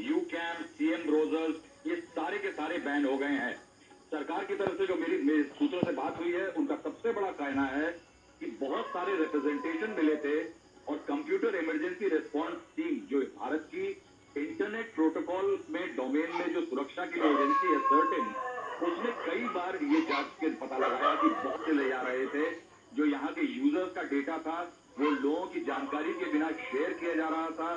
You came, CM browsers, ये सारे के सारे बैन हो गए हैं। सरकार की तरफ से जो मेरी सूत्रों से बात हुई है, उनका सबसे बड़ा कहना है कि बहुत सारे रिप्रेजेंटेशन मिले थे और कंप्यूटर इमरजेंसी रिस्पांस टीम जो भारत की इंटरनेट प्रोटोकॉल में डोमेन में जो सुरक्षा की एजेंसी है सर्टेन, उसने कई बार ये जांच के पता लगाया कि बहुत से ले जा रहे थे जो यहाँ के यूजर्स का डेटा था, वो लोगों की जानकारी के बिना शेयर किया जा रहा था,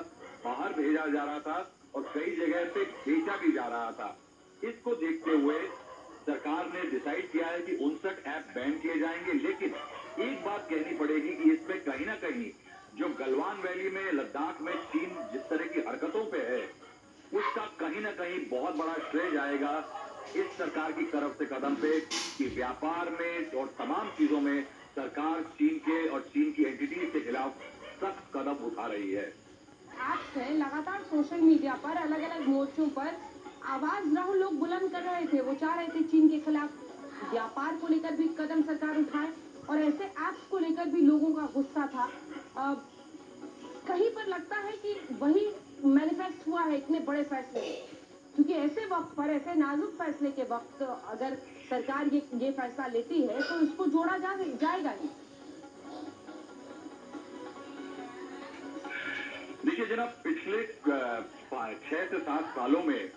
बाहर भेजा जा रहा था और कई जगह पे बेचा भी जा रहा था। इसको देखते हुए सरकार ने डिसाइड किया है कि 59 ऐप बैन किए जाएंगे, लेकिन एक बात कहनी पड़ेगी कि इसमें कहीं ना कहीं जो गलवान वैली में, लद्दाख में चीन जिस तरह की हरकतों पे है, उसका कहीं ना कहीं बहुत बड़ा श्रेय जाएगा इस सरकार की तरफ से कदम पे कि व्यापार में और तमाम चीजों में सरकार चीन के और चीन की एंटिटीज के खिलाफ सख्त कदम उठा रही है। ऐप्स है, लगातार सोशल मीडिया पर अलग अलग मोर्चों पर आवाज राहुल लोग बुलंद कर रहे थे। वो चाह रहे थे चीन के खिलाफ व्यापार को लेकर भी कदम सरकार उठाए और ऐसे ऐप्स को लेकर भी लोगों का गुस्सा था। कहीं पर लगता है कि वही मैनिफेस्ट हुआ है इतने बड़े फैसले, क्योंकि ऐसे वक्त पर, ऐसे नाजुक फैसले के वक्त अगर सरकार ये फैसला लेती है तो इसको जोड़ा जाएगा ही। देखिए जनाब, पिछले 6 से 7 सालों में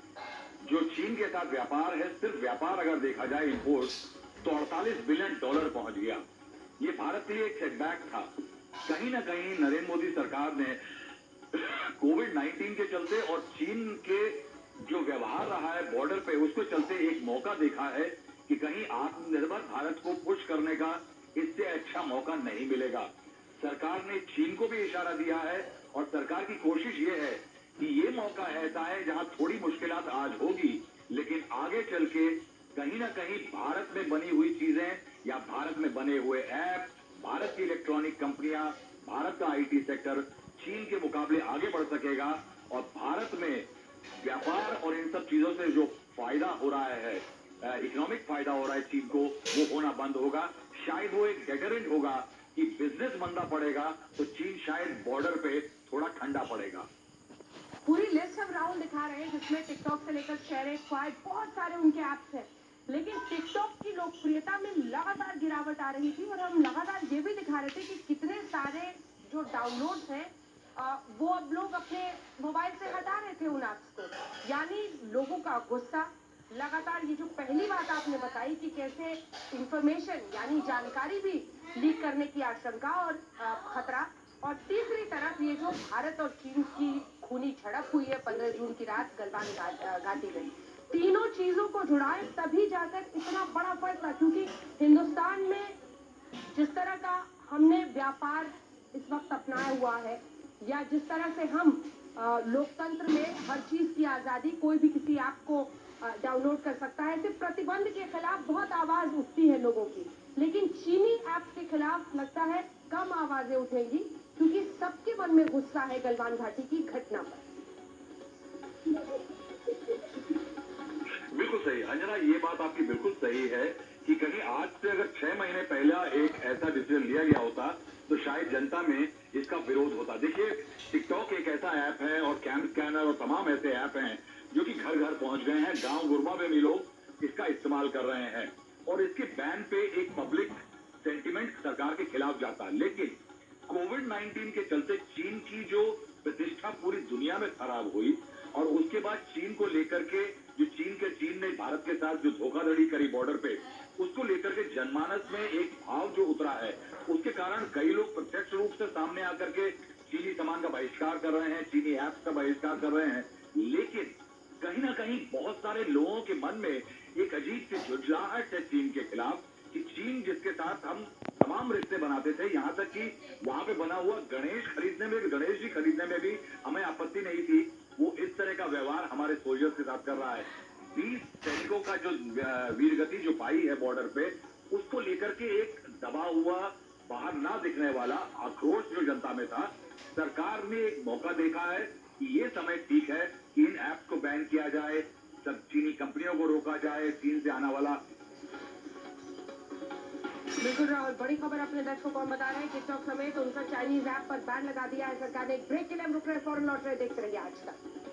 जो चीन के साथ व्यापार है, सिर्फ व्यापार अगर देखा जाए इंपोर्ट, तो $48 बिलियन पहुंच गया। ये भारत के लिए एक सेटबैक था। कहीं ना कहीं नरेंद्र मोदी सरकार ने कोविड-19 के चलते और चीन के जो व्यवहार रहा है बॉर्डर पे, उसके चलते एक मौका देखा है कि कहीं आत्मनिर्भर भारत को पुश करने का इससे अच्छा मौका नहीं मिलेगा। सरकार ने चीन को भी इशारा दिया है और सरकार की कोशिश ये है कि ये मौका ऐसा है जहां थोड़ी मुश्किलात आज होगी, लेकिन आगे चल के कहीं ना कहीं भारत में बनी हुई चीजें या भारत में बने हुए ऐप, भारत की इलेक्ट्रॉनिक कंपनियां, भारत का आईटी सेक्टर चीन के मुकाबले आगे बढ़ सकेगा और भारत में व्यापार और इन सब चीजों से जो फायदा हो रहा है, इकोनॉमिक फायदा हो रहा है चीन को, वो होना बंद होगा। शायद वो एक डेटरेंट होगा कि बिजनेस मंदा पड़ेगा तो चीन शायद बॉर्डर पे थोड़ा ठंडा पड़ेगा। पूरी लिस्ट अब राहुल दिखा रहे हैं जिसमें टिकटॉक से लेकर शेयर क्वाड बहुत सारे उनके ऐप्स हैं, लेकिन टिकटॉक की लोकप्रियता में लगातार गिरावट आ रही थी और हम लगातार ये भी दिखा रहे थे कि कितने सारे जो डाउनलोड्स हैं वो अब लोग अपने मोबाइल से हटा रहे थे उन ऐप्स को। यानी लोगों का गुस्सा लगातार, ये जो पहली बात आपने बताई कि कैसे इंफॉर्मेशन यानी जानकारी भी लीक करने की आशंका और खतरा, और तीसरी तरफ ये जो भारत और चीन की खूनी झड़प हुई है 15 जून की रात गलवान घाटी में, तीनों चीजों को जुड़ाए तभी जाकर इतना बड़ा फैसला। क्योंकि हिंदुस्तान में जिस तरह का हमने व्यापार इस वक्त अपनाया हुआ है, या जिस तरह से हम लोकतंत्र में हर चीज की आजादी, कोई भी किसी ऐप को डाउनलोड कर सकता है, सिर्फ प्रतिबंध के खिलाफ बहुत आवाज उठती है लोगों की, लेकिन चीनी ऐप के खिलाफ लगता है कम आवाजें उठेंगी, क्योंकि सबके मन में गुस्सा है गलवान घाटी की घटना पर। बिल्कुल सही अंजना, ये बात आपकी बिल्कुल सही है कि कहीं आज से अगर 6 महीने पहला एक ऐसा डिसीजन लिया गया होता तो शायद जनता में इसका विरोध होता। देखिए, टिकटॉक एक ऐसा ऐप है और कैम स्कैनर और तमाम ऐसे ऐप हैं जो कि घर घर पहुंच गए हैं, गांव गुरबा में भी लोग इसका इस्तेमाल कर रहे हैं और इसके बैन पे एक पब्लिक सेंटिमेंट सरकार के खिलाफ जाता। लेकिन कोविड-19 के चलते चीन की जो प्रतिष्ठा पूरी दुनिया में खराब हुई और उसके बाद चीन को लेकर के जो चीन ने भारत के साथ जो धोखाधड़ी करी बॉर्डर पे, उसको लेकर के जनमानस में एक भाव जो उतरा है, उसके कारण कई लोग प्रत्यक्ष रूप से सामने आकर के चीनी सामान का बहिष्कार कर रहे हैं, चीनी ऐप्स का बहिष्कार कर रहे हैं। लेकिन कहीं ना कहीं बहुत सारे लोगों के मन में एक अजीब सी झुंझलाहट है चीन के खिलाफ कि चीन जिसके साथ हम तमाम रिश्ते बनाते थे, यहाँ तक कि वहां पे बना हुआ गणेश जी खरीदने में भी हमें आपत्ति नहीं थी, वो इस तरह का व्यवहार हमारे सोल्जर्स के साथ कर रहा है। 20 सैनिकों का जो वीरगति जो पाई है बॉर्डर पे, उसको लेकर के एक दबा हुआ, बाहर ना दिखने वाला आक्रोश जो जनता में था, सरकार ने एक मौका देखा है कि ये समय ठीक है कि इन ऐप्स को बैन किया जाए, सब चीनी कंपनियों को रोका जाए, चीन से आने वाला। बिल्कुल राहुल, बड़ी खबर अपने दर्शकों को हम बता रहे हैं, टिकटॉक समेत 59 चाइनीज ऐप पर बैन लगा दिया है सरकार ने। एक ब्रेक के लिए हम रुक रहे, फौरन लौट रहे, देखते रहिए आज तक।